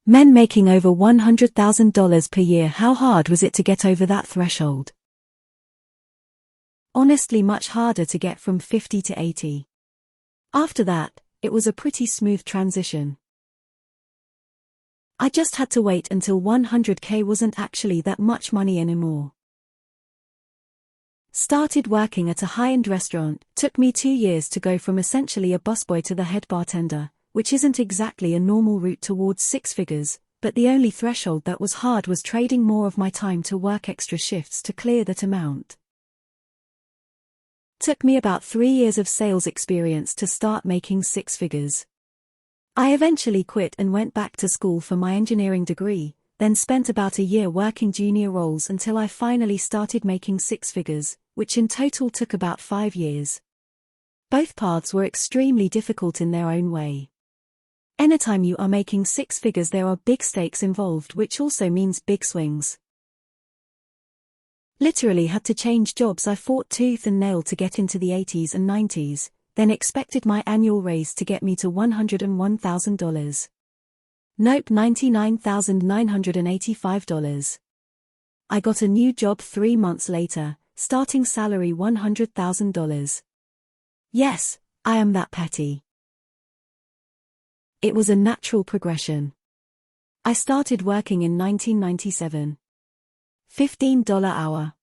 Men making over $100,000 per year. How hard was it to get over that threshold? Honestly, much harder to get from 50 to 80. After that, it was a pretty smooth transition. I just had to wait until 100K wasn't actually that much money anymore. Started working at a high-end restaurant. Took me 2 years to go from essentially a busboy to the head bartender, which isn't exactly a normal route towards six figures, but the only threshold that was hard was trading more of my time to work extra shifts to clear that amount. Took me about 3 years of sales experience to start making six figures. I eventually quit and went back to school for my engineering degree, then spent about a year working junior roles until I finally started making six figures, which in total took about 5 years. Both paths were extremely difficult in their own way. Anytime you are making six figures, there are big stakes involved, which also means big swings. Literally had to change jobs. I fought tooth and nail to get into the 80s and 90s, then expected my annual raise to get me to $101,000. Nope, $99,985. I got a new job 3 months later, starting salary $100,000. Yes, I am that petty. It was a natural progression. I started working in 1997. $15 hour.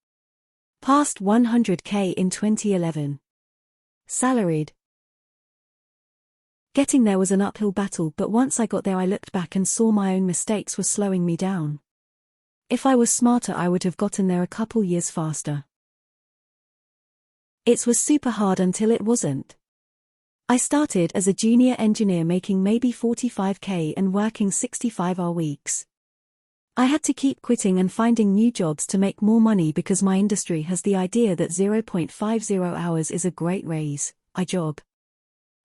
Passed 100K in 2011. Salaried. Getting there was an uphill battle, but once I got there I looked back and saw my own mistakes were slowing me down. If I was smarter I would have gotten there a couple years faster. It was super hard until it wasn't. I started as a junior engineer making maybe 45K and working 65-hour weeks. I had to keep quitting and finding new jobs to make more money because my industry has the idea that 0.50 hours is a great raise. I job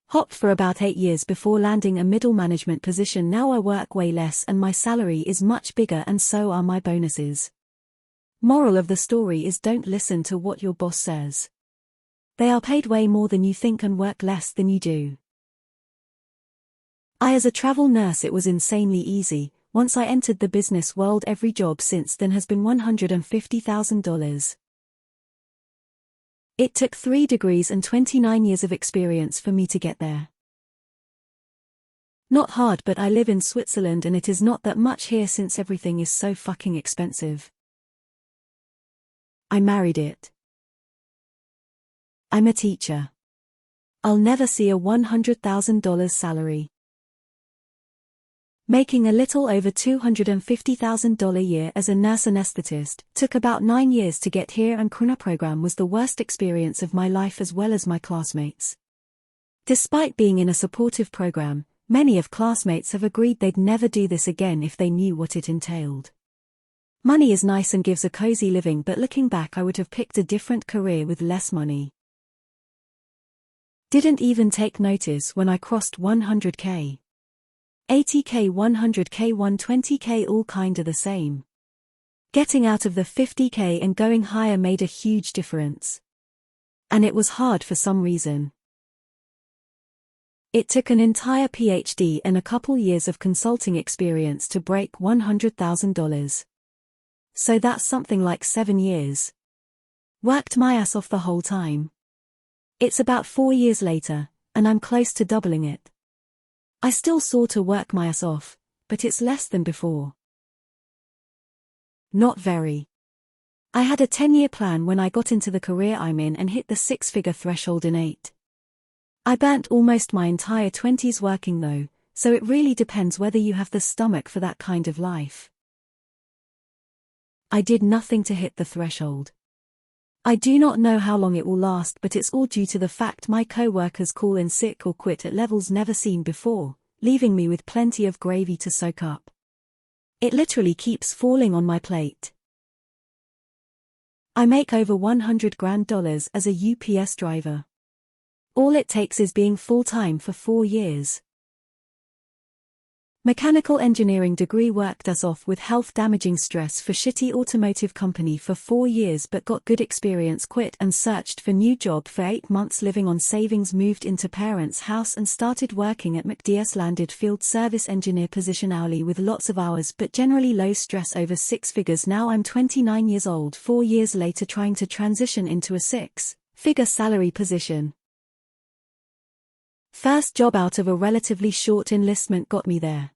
hopped for about 8 years before landing a middle management position. Now I work way less and my salary is much bigger, and so are my bonuses. Moral of the story is don't listen to what your boss says. They are paid way more than you think and work less than you do. As a travel nurse it was insanely easy. Once I entered the business world, every job since then has been $150,000. It took 3 degrees and 29 years of experience for me to get there. Not hard, but I live in Switzerland and it is not that much here since everything is so fucking expensive. I married it. I'm a teacher. I'll never see a $100,000 salary. Making a little over $250,000 a year as a nurse anesthetist, took about 9 years to get here, and Kruna program was the worst experience of my life as well as my classmates. Despite being in a supportive program, many of classmates have agreed they'd never do this again if they knew what it entailed. Money is nice and gives a cozy living, but looking back I would have picked a different career with less money. Didn't even take notice when I crossed 100K. 80K, 100K, 120K, all kinda the same. Getting out of the 50K and going higher made a huge difference. And it was hard for some reason. It took an entire PhD and a couple years of consulting experience to break $100,000. So that's something like 7 years. Worked my ass off the whole time. It's about 4 years later, and I'm close to doubling it. I still sorta work my ass off, but it's less than before. Not very. I had a 10-year plan when I got into the career I'm in and hit the 6-figure threshold in 8. I burnt almost my entire 20s working though, so it really depends whether you have the stomach for that kind of life. I did nothing to hit the threshold. I do not know how long it will last, but it's all due to the fact my co-workers call in sick or quit at levels never seen before, leaving me with plenty of gravy to soak up. It literally keeps falling on my plate. I make over $100,000 as a UPS driver. All it takes is being full-time for 4 years. Mechanical engineering degree worked us off with health-damaging stress for shitty automotive company for 4 years but got good experience, quit and searched for new job for 8 months living on savings, moved into parents' house and started working at McDeas, landed field service engineer position, hourly with lots of hours but generally low stress, over 6 figures. Now I'm 29 years old, 4 years later trying to transition into a 6-figure salary position. First job out of a relatively short enlistment got me there.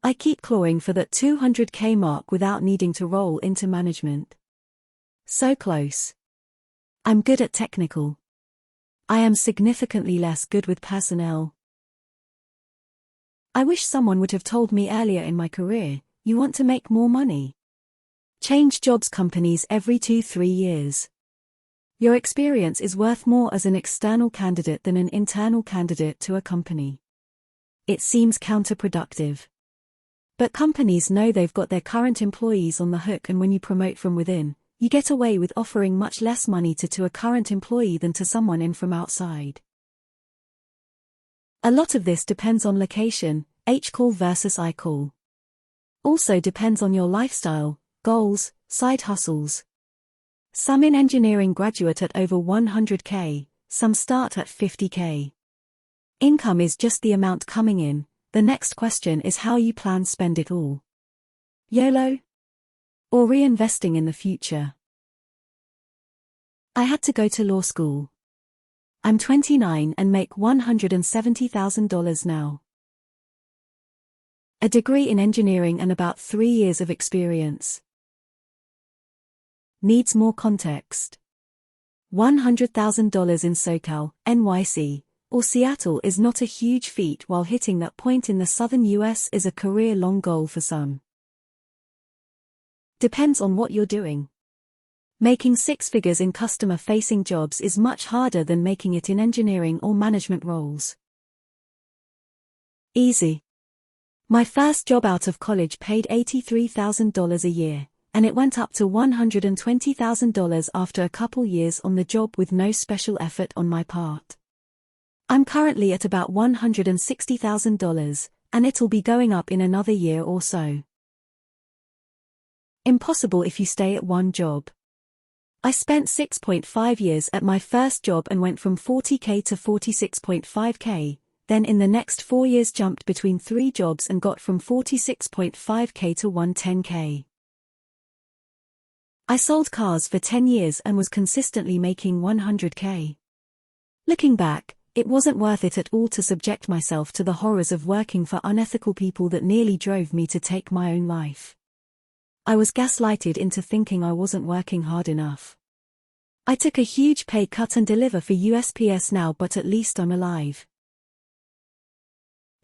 I keep clawing for that $200K mark without needing to roll into management. So close. I'm good at technical. I am significantly less good with personnel. I wish someone would have told me earlier in my career, you want to make more money? Change jobs companies every 2-3 years. Your experience is worth more as an external candidate than an internal candidate to a company. It seems counterproductive. But companies know they've got their current employees on the hook, and when you promote from within, you get away with offering much less money to a current employee than to someone in from outside. A lot of this depends on location, H-call versus I-call. Also depends on your lifestyle, goals, side hustles. Some in engineering graduate at over 100K, some start at 50K. Income is just the amount coming in, the next question is how you plan spend it all. YOLO? Or reinvesting in the future? I had to go to law school. I'm 29 and make $170,000 now. A degree in engineering and about 3 years of experience. Needs more context. $100,000 in SoCal, NYC, or Seattle is not a huge feat, while hitting that point in the southern US is a career-long goal for some. Depends on what you're doing. Making 6 figures in customer-facing jobs is much harder than making it in engineering or management roles. Easy. My first job out of college paid $83,000 a year. And it went up to $120,000 after a couple years on the job with no special effort on my part. I'm currently at about $160,000, and it'll be going up in another year or so. Impossible if you stay at one job. I spent 6.5 years at my first job and went from 40K to 46.5K, then in the next 4 years jumped between 3 jobs and got from 46.5K to 110K. I sold cars for 10 years and was consistently making 100K. Looking back, it wasn't worth it at all to subject myself to the horrors of working for unethical people that nearly drove me to take my own life. I was gaslighted into thinking I wasn't working hard enough. I took a huge pay cut and deliver for USPS now, but at least I'm alive.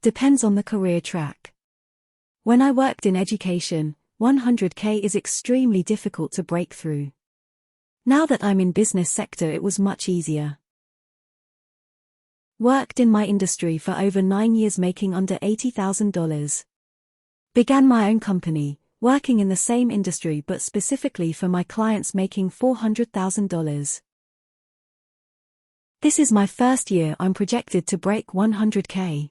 Depends on the career track. When I worked in education, 100K is extremely difficult to break through. Now that I'm in business sector, it was much easier. Worked in my industry for over 9 years making under $80,000. Began my own company, working in the same industry but specifically for my clients making $400,000. This is my first year I'm projected to break 100K.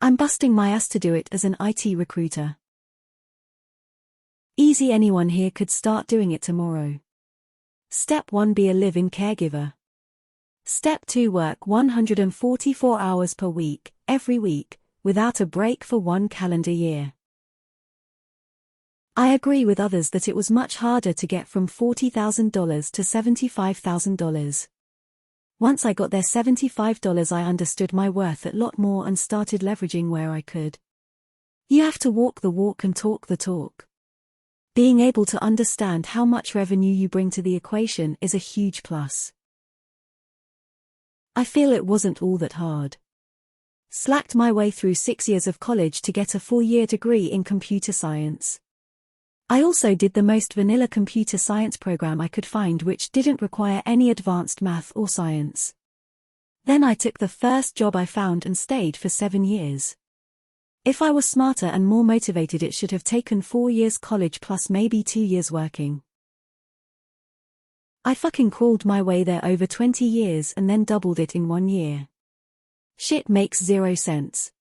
I'm busting my ass to do it as an IT recruiter. Easy, anyone here could start doing it tomorrow. Step 1: be a live-in caregiver. Step 2: work 144 hours per week, every week, without a break for 1 calendar year. I agree with others that it was much harder to get from $40,000 to $75,000. Once I got there $75, I understood my worth a lot more and started leveraging where I could. You have to walk the walk and talk the talk. Being able to understand how much revenue you bring to the equation is a huge plus. I feel it wasn't all that hard. Slacked my way through 6 years of college to get a 4-year degree in computer science. I also did the most vanilla computer science program I could find, which didn't require any advanced math or science. Then I took the first job I found and stayed for 7 years. If I was smarter and more motivated, it should have taken 4 years college plus maybe 2 years working. I fucking crawled my way there over 20 years and then doubled it in 1 year. Shit makes 0 sense.